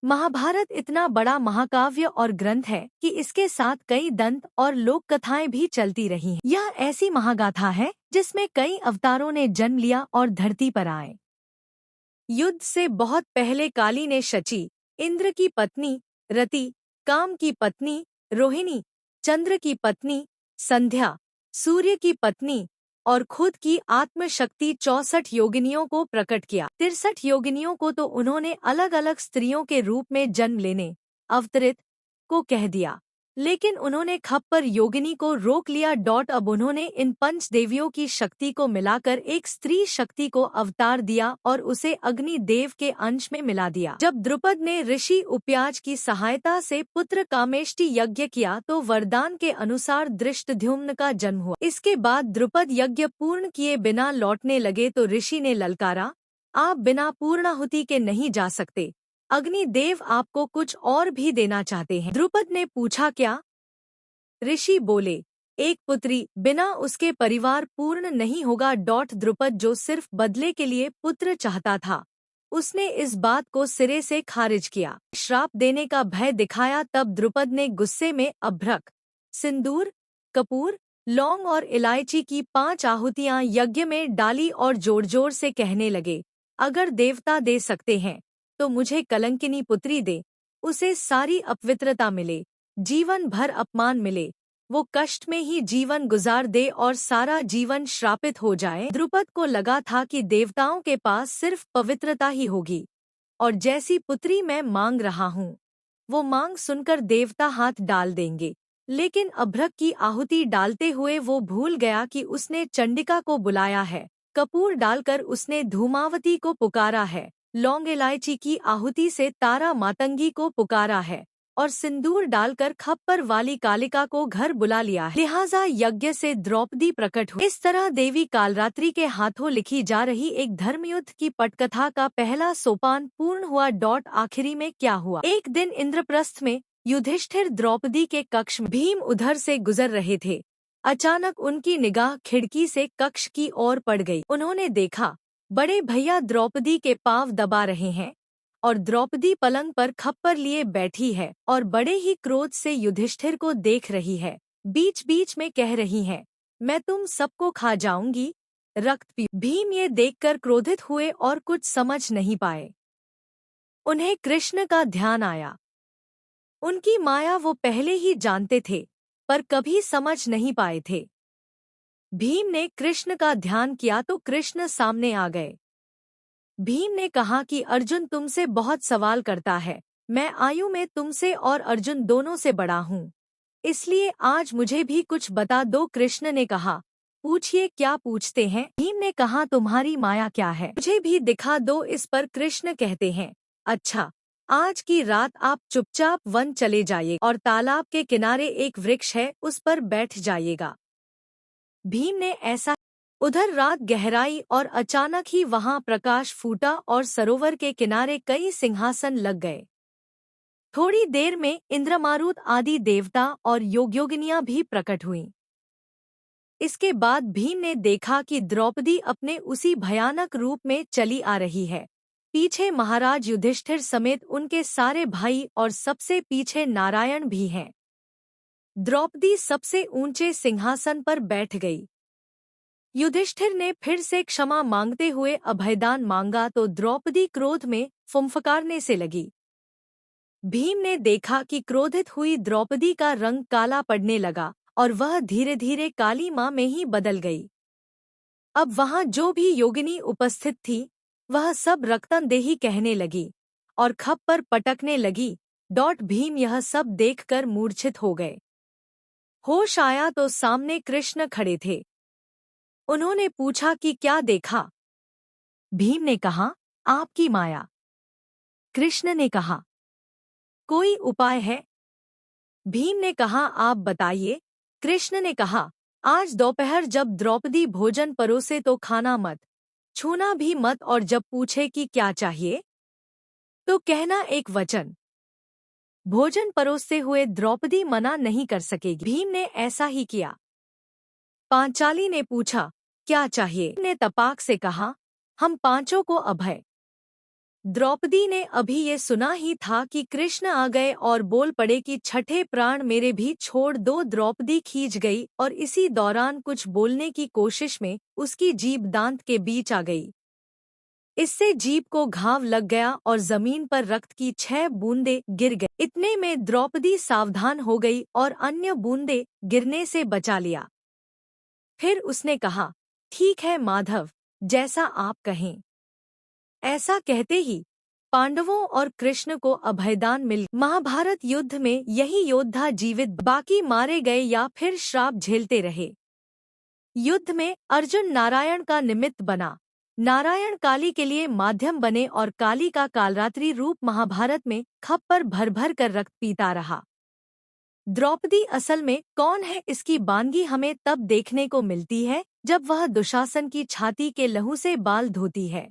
महाभारत इतना बड़ा महाकाव्य और ग्रंथ है कि इसके साथ कई दंत और लोक कथाएं भी चलती रही हैं। यह ऐसी महागाथा है जिसमें कई अवतारों ने जन्म लिया और धरती पर आए। युद्ध से बहुत पहले काली ने शची, इंद्र की पत्नी रति, काम की पत्नी रोहिणी, चंद्र की पत्नी संध्या, सूर्य की पत्नी और खुद की आत्मशक्ति 64 योगिनियों को प्रकट किया। 63 योगिनियों को तो उन्होंने अलग अलग स्त्रियों के रूप में जन्म लेने अवतरित को कह दिया, लेकिन उन्होंने खप्पर योगिनी को रोक लिया। अब उन्होंने इन पंच देवियों की शक्ति को मिलाकर एक स्त्री शक्ति को अवतार दिया और उसे अग्नि देव के अंश में मिला दिया। जब द्रुपद ने ऋषि उपयाज की सहायता से पुत्र कामेष्टि यज्ञ किया तो वरदान के अनुसार धृष्टद्युम्न का जन्म हुआ। इसके बाद द्रुपद यज्ञ पूर्ण किए बिना लौटने लगे तो ऋषि ने ललकारा, आप बिना पूर्णाहुति के नहीं जा सकते, अग्निदेव आपको कुछ और भी देना चाहते हैं। द्रुपद ने पूछा क्या? ऋषि बोले, एक पुत्री, बिना उसके परिवार पूर्ण नहीं होगा। द्रुपद जो सिर्फ बदले के लिए पुत्र चाहता था, उसने इस बात को सिरे से खारिज किया, श्राप देने का भय दिखाया। तब द्रुपद ने गुस्से में अभ्रक, सिंदूर, कपूर, लौंग और इलायची की 5 आहुतियां यज्ञ में डाली और जोर जोर से कहने लगे, अगर देवता दे सकते हैं तो मुझे कलंकिनी पुत्री दे, उसे सारी अपवित्रता मिले, जीवन भर अपमान मिले, वो कष्ट में ही जीवन गुजार दे और सारा जीवन श्रापित हो जाए। द्रुपद को लगा था कि देवताओं के पास सिर्फ पवित्रता ही होगी और जैसी पुत्री मैं मांग रहा हूँ वो मांग सुनकर देवता हाथ डाल देंगे, लेकिन अभ्रक की आहुति डालते हुए वो भूल गया कि उसने चंडिका को बुलाया है। कपूर डालकर उसने धूमावती को पुकारा है, लौंग इलायची की आहुति से तारा मातंगी को पुकारा है और सिंदूर डालकर खप्पर वाली कालिका को घर बुला लिया है। लिहाजा यज्ञ से द्रौपदी प्रकट हुई। इस तरह देवी कालरात्रि के हाथों लिखी जा रही एक धर्मयुद्ध की पटकथा का पहला सोपान पूर्ण हुआ। आखिरी में क्या हुआ? एक दिन इंद्रप्रस्थ में युधिष्ठिर द्रौपदी के कक्ष में भीम उधर से गुजर रहे थे। अचानक उनकी निगाह खिड़की से कक्ष की ओर पड़ गई। उन्होंने देखा बड़े भैया द्रौपदी के पांव दबा रहे हैं और द्रौपदी पलंग पर खप्पर लिए बैठी है और बड़े ही क्रोध से युधिष्ठिर को देख रही है। बीच बीच में कह रही है, मैं तुम सबको खा जाऊंगी, रक्त पी। भीम ये देखकर क्रोधित हुए और कुछ समझ नहीं पाए। उन्हें कृष्ण का ध्यान आया। उनकी माया वो पहले ही जानते थे पर कभी समझ नहीं पाए थे। भीम ने कृष्ण का ध्यान किया तो कृष्ण सामने आ गए। भीम ने कहा कि अर्जुन तुमसे बहुत सवाल करता है, मैं आयु में तुमसे और अर्जुन दोनों से बड़ा हूँ, इसलिए आज मुझे भी कुछ बता दो। कृष्ण ने कहा, पूछिए क्या पूछते हैं? भीम ने कहा, तुम्हारी माया क्या है, मुझे भी दिखा दो। इस पर कृष्ण कहते हैं, अच्छा, आज की रात आप चुपचाप वन चले जाइए और तालाब के किनारे एक वृक्ष है उस पर बैठ जाइएगा। भीम ने ऐसा। उधर रात गहराई और अचानक ही वहां प्रकाश फूटा और सरोवर के किनारे कई सिंहासन लग गए। थोड़ी देर में इंद्रमारुत आदि देवता और योगिनियां भी प्रकट हुईं। इसके बाद भीम ने देखा कि द्रौपदी अपने उसी भयानक रूप में चली आ रही है। पीछे महाराज युधिष्ठिर समेत उनके सारे भाई और सबसे पीछे नारायण भी हैं। द्रौपदी सबसे ऊंचे सिंहासन पर बैठ गई। युधिष्ठिर ने फिर से क्षमा मांगते हुए अभयदान मांगा तो द्रौपदी क्रोध में फुंफकारने से लगी। भीम ने देखा कि क्रोधित हुई द्रौपदी का रंग काला पड़ने लगा और वह धीरे धीरे काली मां में ही बदल गई। अब वहां जो भी योगिनी उपस्थित थी वह सब रक्तनदेही कहने लगी और खप्पर पटकने लगी। भीम यह सब देखकर मूर्छित हो गए। होश आया तो सामने कृष्ण खड़े थे। उन्होंने पूछा कि क्या देखा? भीम ने कहा, आपकी माया। कृष्ण ने कहा, कोई उपाय है? भीम ने कहा, आप बताइए। कृष्ण ने कहा, आज दोपहर जब द्रौपदी भोजन परोसे तो खाना मत, छूना भी मत और जब पूछे कि क्या चाहिए तो कहना एक वचन। भोजन परोसते हुए द्रौपदी मना नहीं कर सकेगी। भीम ने ऐसा ही किया। पांचाली ने पूछा, क्या चाहिए? ने तपाक से कहा, हम पांचों को अभय द्रौपदी ने अभी ये सुना ही था कि कृष्ण आ गए और बोल पड़े कि छठे प्राण मेरे भी छोड़ दो। द्रौपदी खींच गई और इसी दौरान कुछ बोलने की कोशिश में उसकी जीभ दांत के बीच आ गई। इससे जीभ को घाव लग गया और जमीन पर रक्त की 6 बूंदें गिर गई। इतने में द्रौपदी सावधान हो गई और अन्य बूंदें गिरने से बचा लिया। फिर उसने कहा, ठीक है माधव, जैसा आप कहें। ऐसा कहते ही पांडवों और कृष्ण को अभयदान मिल। महाभारत युद्ध में यही योद्धा जीवित, बाकी मारे गए या फिर श्राप झेलते रहे। युद्ध में अर्जुन नारायण का निमित्त बना, नारायण काली के लिए माध्यम बने और काली का कालरात्रि रूप महाभारत में खप्पर भर भर कर रक्त पीता रहा। द्रौपदी असल में कौन है, इसकी बानगी हमें तब देखने को मिलती है जब वह दुशासन की छाती के लहू से बाल धोती है।